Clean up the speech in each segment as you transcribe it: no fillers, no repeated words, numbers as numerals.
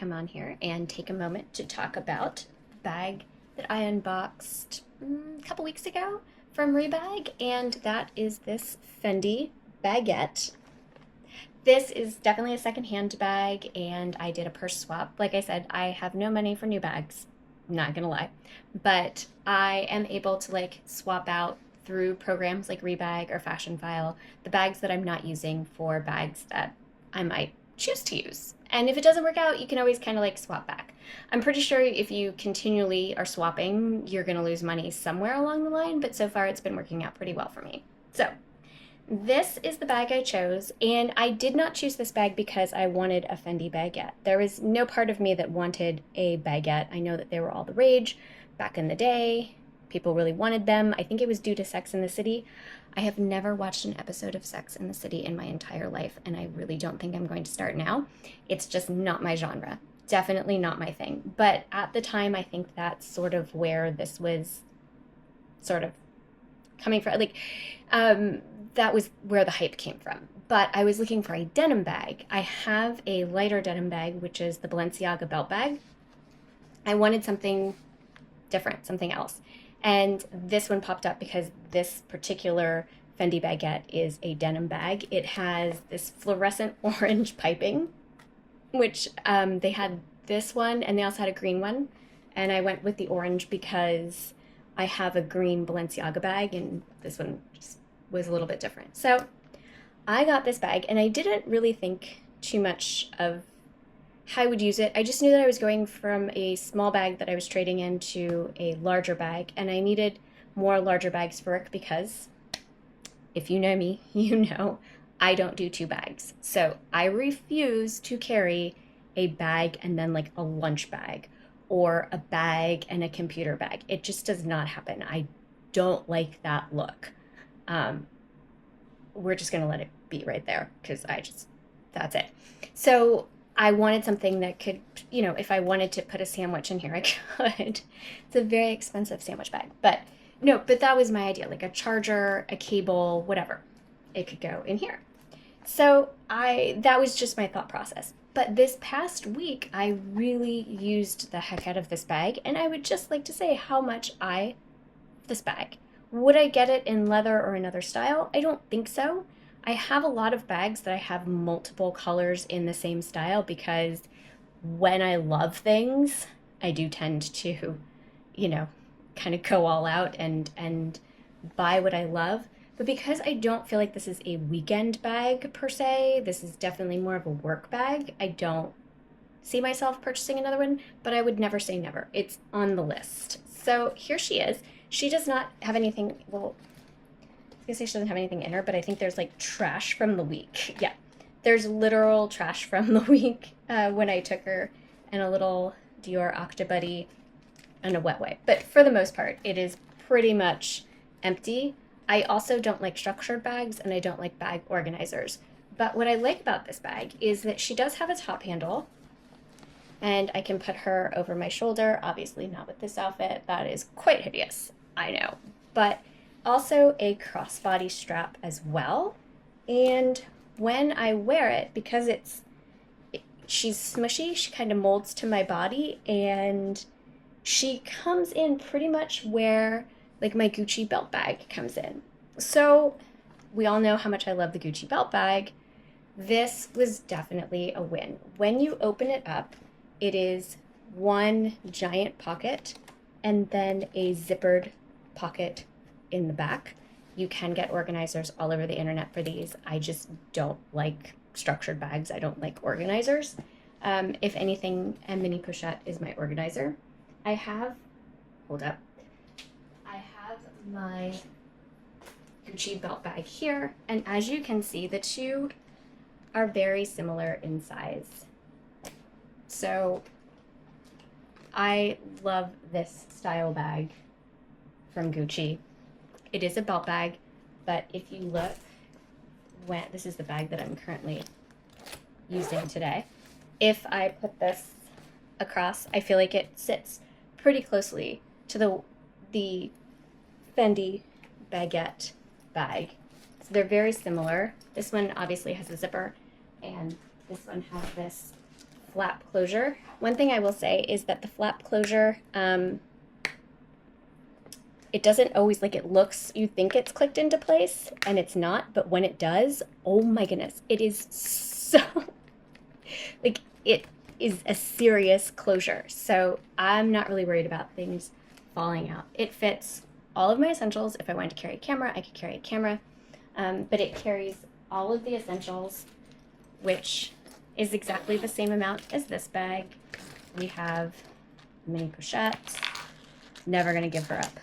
come on here and take a moment to talk about a bag that I unboxed a couple weeks ago from Rebag, and that is this Fendi Baguette. This is definitely a secondhand bag, and I did a purse swap. Like I said, I have no money for new bags, not gonna lie, but I am able to like swap out through programs like Rebag or Fashion File the bags that I'm not using for bags that I might choose to use. And if it doesn't work out, you can always kind of like swap back. I'm pretty sure if you continually are swapping, you're going to lose money somewhere along the line, but so far it's been working out pretty well for me. So, this is the bag I chose, and I did not choose this bag because I wanted a Fendi baguette. There was no part of me that wanted a baguette. I know that they were all the rage back in the day. People really wanted them. I think it was due to Sex in the City. I have never watched an episode of Sex in the City in my entire life, and I really don't think I'm going to start now. It's just not my genre. Definitely not my thing. But at the time, I think that's sort of where this was sort of coming from. That was where the hype came from. But I was looking for a denim bag. I have a lighter denim bag, which is the Balenciaga belt bag. I wanted something different, something else. And this one popped up because this particular Fendi Baguette is a denim bag. It has this fluorescent orange piping, which they had this one, and they also had a green one. And I went with the orange because I have a green Balenciaga bag, and this one just was a little bit different. So I got this bag, and I didn't really think too much of how I would use it. I just knew that I was going from a small bag that I was trading into a larger bag, and I needed more larger bags for work because if you know me, you know I don't do two bags. So I refuse to carry a bag and then like a lunch bag or a bag and a computer bag. It just does not happen. I don't like that look. We're just gonna let it be right there because that's it. So I wanted something that could, if I wanted to put a sandwich in here, I could. It's a very expensive sandwich bag, but that was my idea, like a charger, a cable, whatever. It could go in here. So that was just my thought process. But this past week, I really used the heck out of this bag, and I would just like to say how much this bag. Would I get it in leather or another style? I don't think so. I have a lot of bags that I have multiple colors in the same style because when I love things, I do tend to, kind of go all out and buy what I love. But because I don't feel like this is a weekend bag per se, this is definitely more of a work bag. I don't see myself purchasing another one, but I would never say never. It's on the list. So here she is. She does not have anything, well, I was gonna say she doesn't have anything in her, but I think there's like trash from the week. Yeah, there's literal trash from the week when I took her, and a little Dior Octobuddy and a wet wipe. But for the most part, it is pretty much empty. I also don't like structured bags, and I don't like bag organizers. But what I like about this bag is that she does have a top handle, and I can put her over my shoulder. Obviously not with this outfit. That is quite hideous, I know. But also a crossbody strap as well. And when I wear it, because she's smushy, she kind of molds to my body, and she comes in pretty much where like my Gucci belt bag comes in. So we all know how much I love the Gucci belt bag. This was definitely a win. When you open it up, it is one giant pocket and then a zippered pocket in the back. You can get organizers all over the internet for these. I just don't like structured bags. I don't like organizers. If anything, a mini pochette is my organizer. Hold up. I have my Gucci belt bag here, and as you can see, the two are very similar in size. So I love this style bag from Gucci. It is a belt bag, but if you look, this is the bag that I'm currently using today. If I put this across, I feel like it sits pretty closely to the Fendi Baguette bag. So they're very similar. This one obviously has a zipper, and this one has this flap closure. One thing I will say is that the flap closure, it doesn't always, like, it looks, you think it's clicked into place and it's not, but when it does, oh my goodness, it is so, like, it is a serious closure. So I'm not really worried about things falling out. It fits all of my essentials. If I wanted to carry a camera, I could carry a camera, but it carries all of the essentials, which is exactly the same amount as this bag. We have mini pochettes, never gonna give her up.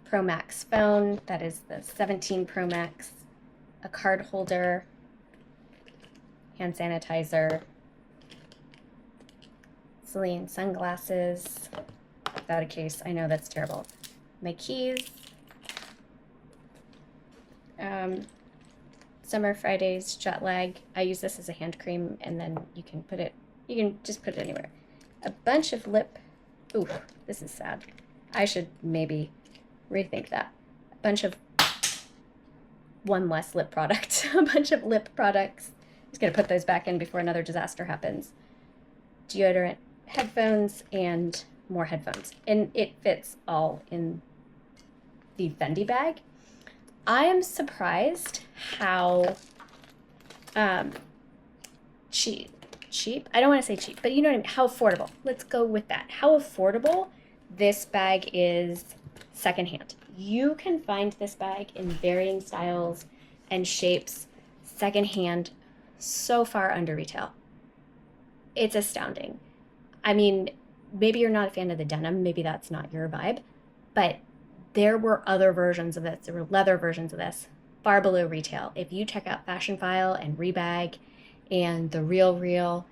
Pro Max phone, that is the 17 Pro Max, a card holder, hand sanitizer, Celine sunglasses, without a case, I know that's terrible, my keys, Summer Fridays jet lag. I use this as a hand cream, and then you can just put it anywhere. A bunch of lip, ooh, this is sad. I should maybe rethink that. A bunch of, one less lip product, a bunch of lip products. Just gonna put those back in before another disaster happens. Deodorant, headphones, and more headphones. And it fits all in the Fendi bag. I am surprised how cheap, I don't want to say cheap, but you know what I mean, how affordable. Let's go with that. How affordable this bag is secondhand. You can find this bag in varying styles and shapes secondhand so far under retail. It's astounding. I mean, maybe you're not a fan of the denim, maybe that's not your vibe, but there were other versions of this. There were leather versions of this far below retail. If you check out Fashion File and Rebag and The Real Real,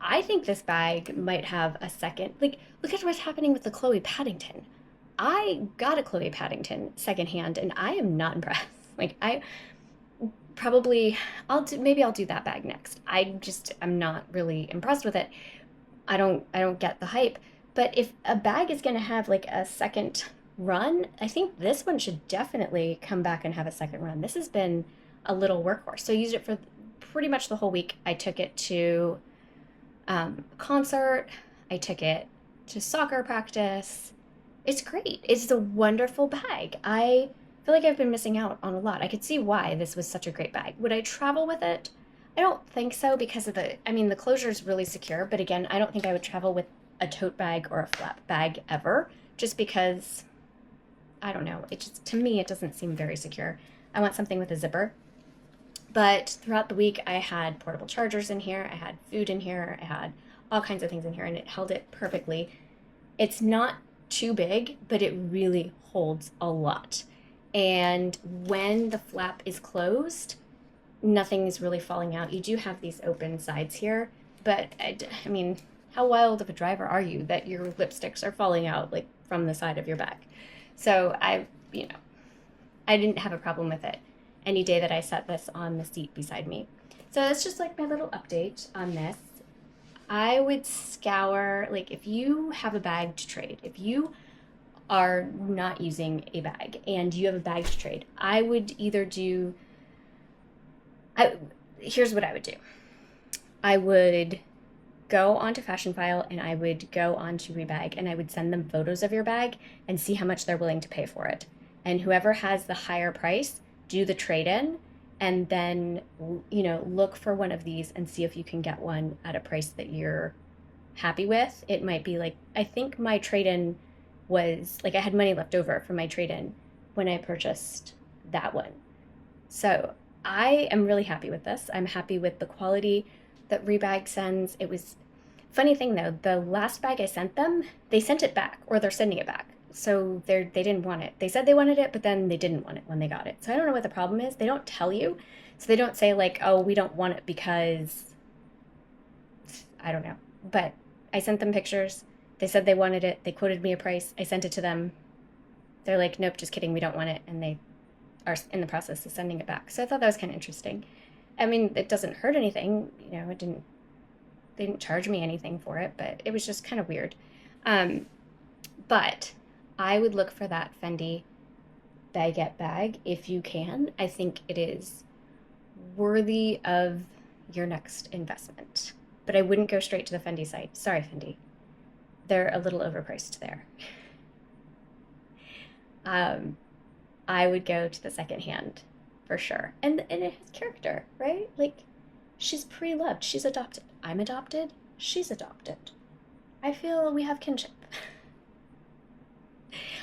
I think this bag might have a second. Like, look at what's happening with the Chloe Paddington. I got a Chloe Paddington secondhand, and I am not impressed. Like, maybe I'll do that bag next. I'm not really impressed with it. I don't get the hype. But if a bag is going to have like a second run, I think this one should definitely come back and have a second run. This has been a little workhorse. So I used it for pretty much the whole week. I took it to a concert. I took it to soccer practice. It's great. It's a wonderful bag. I feel like I've been missing out on a lot. I could see why this was such a great bag. Would I travel with it? I don't think so because of the closure is really secure. But again, I don't think I would travel with a tote bag or a flap bag ever, just because, I don't know, to me, it doesn't seem very secure. I want something with a zipper. But throughout the week, I had portable chargers in here, I had food in here, I had all kinds of things in here, and it held it perfectly. It's not too big, but it really holds a lot. And when the flap is closed, nothing is really falling out. You do have these open sides here, but I mean, how wild of a driver are you that your lipsticks are falling out like from the side of your back? So I didn't have a problem with it any day that I set this on the seat beside me. So that's just like my little update on this. I would scour, like, if you have a bag to trade, if you are not using a bag and you have a bag to trade, I would either here's what I would do. I would go onto Fashion File and I would go onto Rebag and I would send them photos of your bag and see how much they're willing to pay for it. And whoever has the higher price, do the trade-in, and then, look for one of these and see if you can get one at a price that you're happy with. It might be like, I think my trade-in was, like, I had money left over from my trade-in when I purchased that one. So I am really happy with this. I'm happy with the quality that Rebag sends. It was, funny thing though, the last bag I sent them, they sent it back, or they're sending it back. So they didn't want it. They said they wanted it, but then they didn't want it when they got it. So I don't know what the problem is. They don't tell you. So they don't say like, oh, we don't want it because, I don't know. But I sent them pictures. They said they wanted it. They quoted me a price. I sent it to them. They're like, nope, just kidding. We don't want it. And they are in the process of sending it back. So I thought that was kind of interesting. I mean, it doesn't hurt anything. They didn't charge me anything for it, but it was just kind of weird. But I would look for that Fendi Baguette bag if you can. I think it is worthy of your next investment. But I wouldn't go straight to the Fendi site. Sorry, Fendi. They're a little overpriced there. I would go to the secondhand for sure. And it has character, right? Like, she's pre-loved. She's adopted. I'm adopted. She's adopted. I feel we have kinship.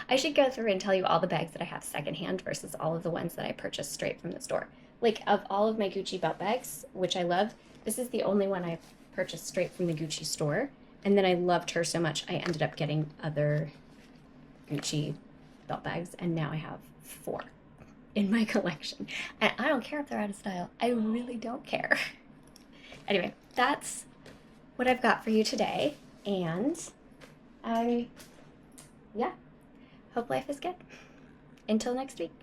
I should go through and tell you all the bags that I have secondhand versus all of the ones that I purchased straight from the store. Like, of all of my Gucci belt bags, which I love, this is the only one I've purchased straight from the Gucci store. And then I loved her so much, I ended up getting other Gucci belt bags, and now I have 4 in my collection. And I don't care if they're out of style. I really don't care. Anyway, that's what I've got for you today. And yeah, hope life is good. Until next week.